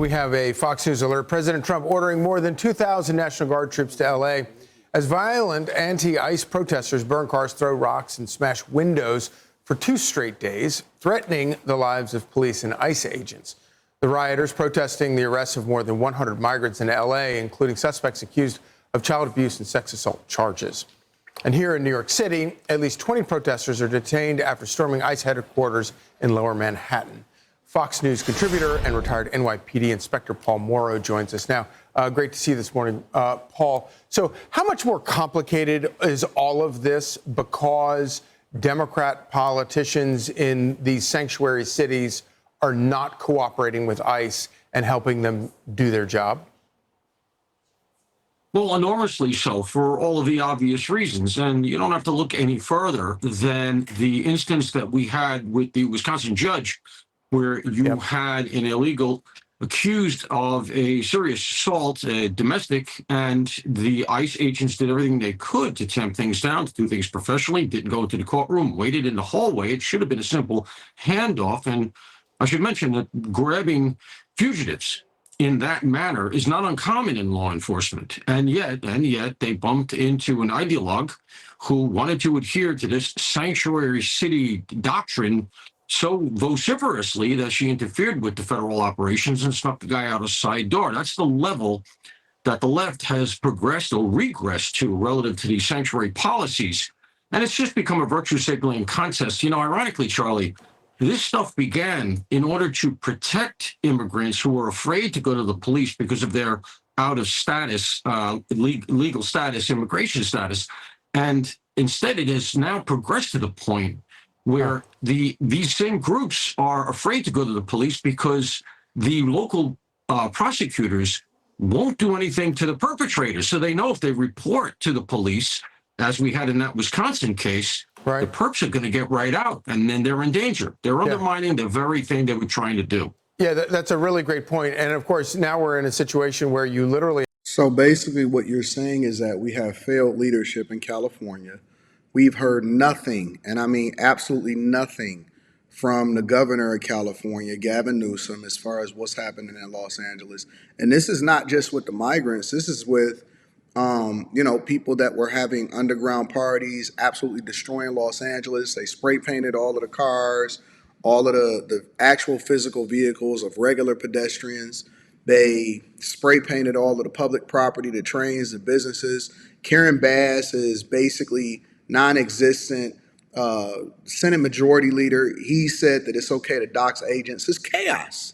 we have a Fox News alert. President Trump ordering more than 2,000 National Guard troops to L.A. as violent anti-ICE protesters burn cars, throw rocks, and smash windows for 2 straight days, threatening the lives of police and ICE agents. The rioters protesting the arrest of more than 100 migrants in L.A., including suspects accused of child abuse and sex assault charges. And here in New York City, at least 20 protesters are detained after storming ICE headquarters in Lower Manhattan. Fox News contributor and retired NYPD Inspector Paul Morrow joins us now. Great to see you this morning, Paul. So how much more complicated is all of this because Democrat politicians in these sanctuary cities are not cooperating with ICE and helping them do their job? Well, enormously so, for all of the obvious reasons. And you don't have to look any further than the instance that we had with the Wisconsin judge, where you had an illegal accused of a serious assault, domestic, and the ICE agents did everything they could to tamp things down, to do things professionally, didn't go into the courtroom, waited in the hallway. It should have been a simple handoff. And I should mention that grabbing fugitives in that manner is not uncommon in law enforcement. And yet they bumped into an ideologue who wanted to adhere to this sanctuary city doctrine so vociferously that she interfered with the federal operations and snuck the guy out a side door. That's the level that the left has progressed or regressed to relative to these sanctuary policies. And it's just become a virtue signaling contest. You know, ironically, Charlie, this stuff began in order to protect immigrants who were afraid to go to the police because of their out of status, legal status, immigration status. And instead, it has now progressed to the point where these same groups are afraid to go to the police because the local prosecutors won't do anything to the perpetrators. So they know if they report to the police, as we had in that Wisconsin case, the perps are going to get right out, and then they're in danger. They're undermining the very thing they were trying to do. Yeah, that's a really great point. And of course, now we're in a situation where you literally... So basically what you're saying is that we have failed leadership in California. We've heard nothing, and I mean absolutely nothing, from the governor of California, Gavin Newsom, as far as what's happening in Los Angeles. And this is not just with the migrants. This is with people that were having underground parties, absolutely destroying Los Angeles. They spray painted all of the cars, all of the actual physical vehicles of regular pedestrians. They spray painted all of the public property, the trains, the businesses. Karen Bass is basically non-existent. Senate Majority Leader, he said that it's okay to dox agents. It's chaos.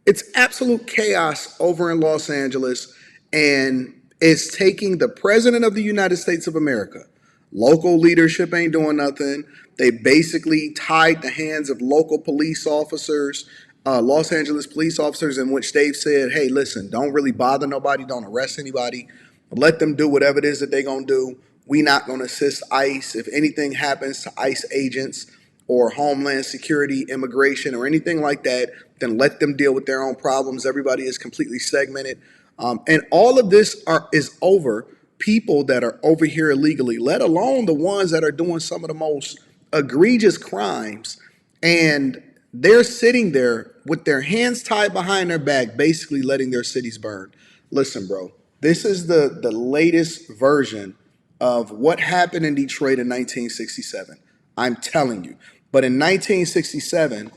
It's absolute chaos over in Los Angeles, and it's taking the President of the United States of America. Local leadership ain't doing nothing. They basically tied the hands of local police officers, Los Angeles police officers, in which they've said, hey, listen, don't really bother nobody, don't arrest anybody, let them do whatever it is that they're going to do. We're not going to assist ICE. If anything happens to ICE agents or Homeland Security, immigration, or anything like that, then let them deal with their own problems. Everybody is completely segmented. And all of this is over people that are over here illegally, let alone the ones that are doing some of the most egregious crimes. And they're sitting there with their hands tied behind their back, basically letting their cities burn. Listen, bro, this is the latest version of what happened in Detroit in 1967. I'm telling you. But in 1967,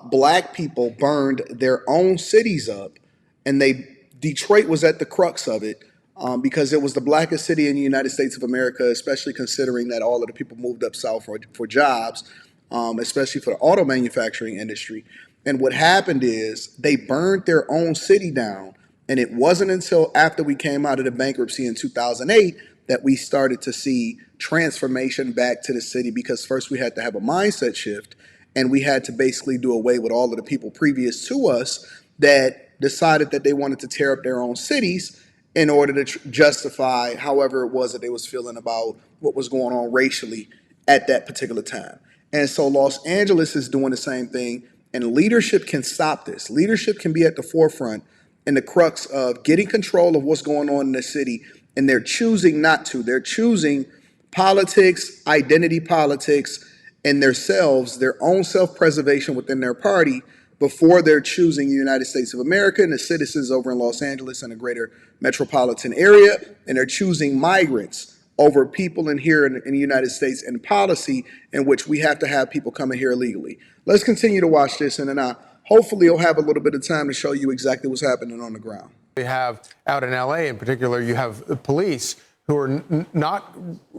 black people burned their own cities up, and Detroit was at the crux of it because it was the blackest city in the United States of America, especially considering that all of the people moved up south for jobs, especially for the auto manufacturing industry. And what happened is they burned their own city down, and it wasn't until after we came out of the bankruptcy in 2008 that we started to see transformation back to the city, because first we had to have a mindset shift, and we had to basically do away with all of the people previous to us that decided that they wanted to tear up their own cities in order to justify however it was that they was feeling about what was going on racially at that particular time. And so Los Angeles is doing the same thing, and leadership can stop this. Leadership can be at the forefront in the crux of getting control of what's going on in the city, and they're choosing not to. They're choosing politics, identity politics, and their own self-preservation within their party before they're choosing the United States of America and the citizens over in Los Angeles and the greater metropolitan area, and they're choosing migrants over people in here in the United States and policy in which we have to have people coming here illegally. Let's continue to watch this, and then hopefully you'll have a little bit of time to show you exactly what's happening on the ground. We have out in LA in particular, you have police who are not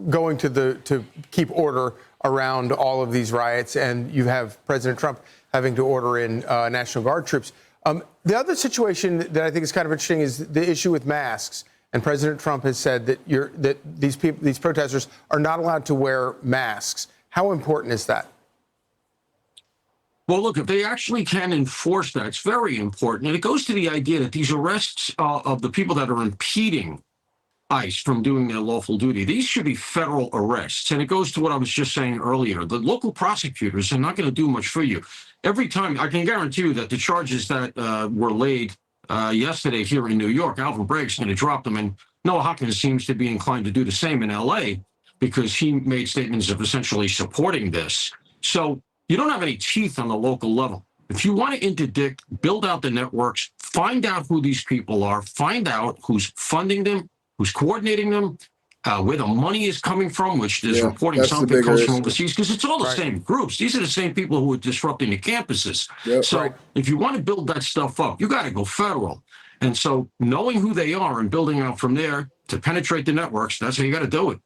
going to keep order around all of these riots, and you have President Trump having to order in National Guard troops. The other situation that I think is kind of interesting is the issue with masks. And President Trump has said that these protesters are not allowed to wear masks. How important is that? Well, look, if they actually can enforce that, it's very important. And it goes to the idea that these arrests of the people that are impeding ICE from doing their lawful duty, these should be federal arrests. And it goes to what I was just saying earlier. The local prosecutors are not going to do much for you. Every time, I can guarantee you that the charges that were laid yesterday here in New York, Alvin Bragg's going to drop them. And Noah Hopkins seems to be inclined to do the same in LA because he made statements of essentially supporting this. So you don't have any teeth on the local level. If you want to interdict, build out the networks, find out who these people are, find out who's funding them, who's coordinating them, where the money is coming from, which is reporting something comes from overseas, because it's all the same groups. These are the same people who are disrupting the campuses. So if you want to build that stuff up, you got to go federal. And so knowing who they are and building out from there to penetrate the networks, that's how you got to do it.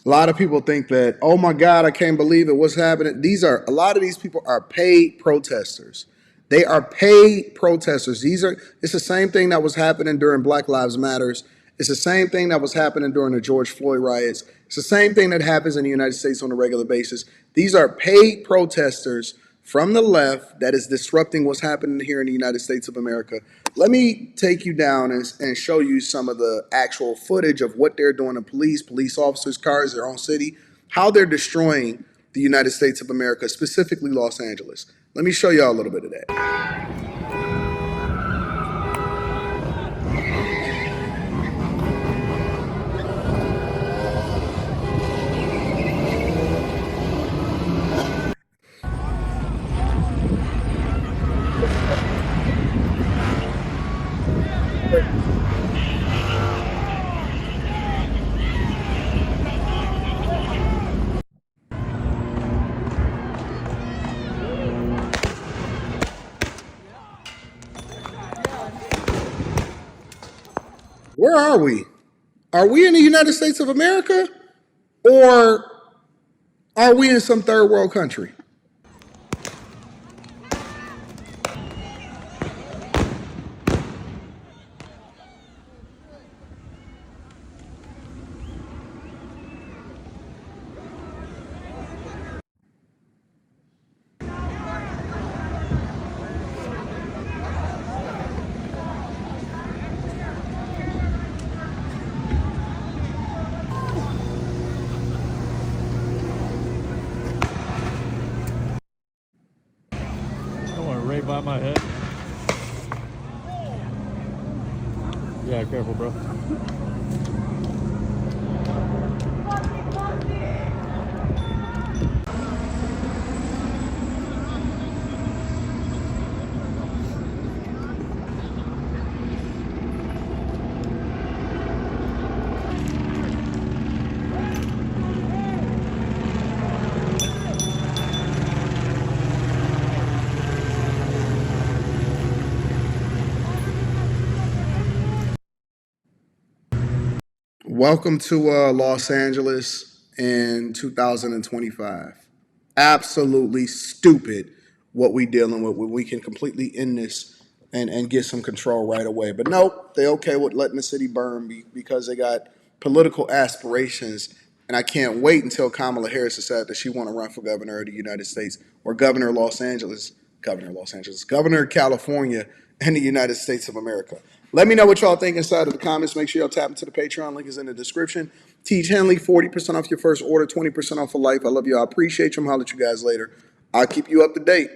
A lot of people think that, oh my God, I can't believe it. What's happening? A lot of these people are paid protesters. They are paid protesters. It's the same thing that was happening during Black Lives Matters. It's the same thing that was happening during the George Floyd riots. It's the same thing that happens in the United States on a regular basis. These are paid protesters from the left that is disrupting what's happening here in the United States of America. Let me take you down and show you some of the actual footage of what they're doing to police officers, cars, their own city, how they're destroying the United States of America, specifically Los Angeles. Let me show y'all a little bit of that. Where are we? Are we in the United States of America, or are we in some third world country? Right by my head. Yeah, careful, bro. Welcome to Los Angeles in 2025. Absolutely stupid what we dealing with. We can completely end this and get some control right away. But nope, they okay with letting the city burn because they got political aspirations. And I can't wait until Kamala Harris decided that she want to run for governor of the United States or governor of governor of California and the United States of America. Let me know what y'all think inside of the comments. Make sure y'all tap into the Patreon. Link is in the description. Teach Henley, 40% off your first order, 20% off for life. I love you. I appreciate you. I'm holler at you guys later. I'll keep you up to date.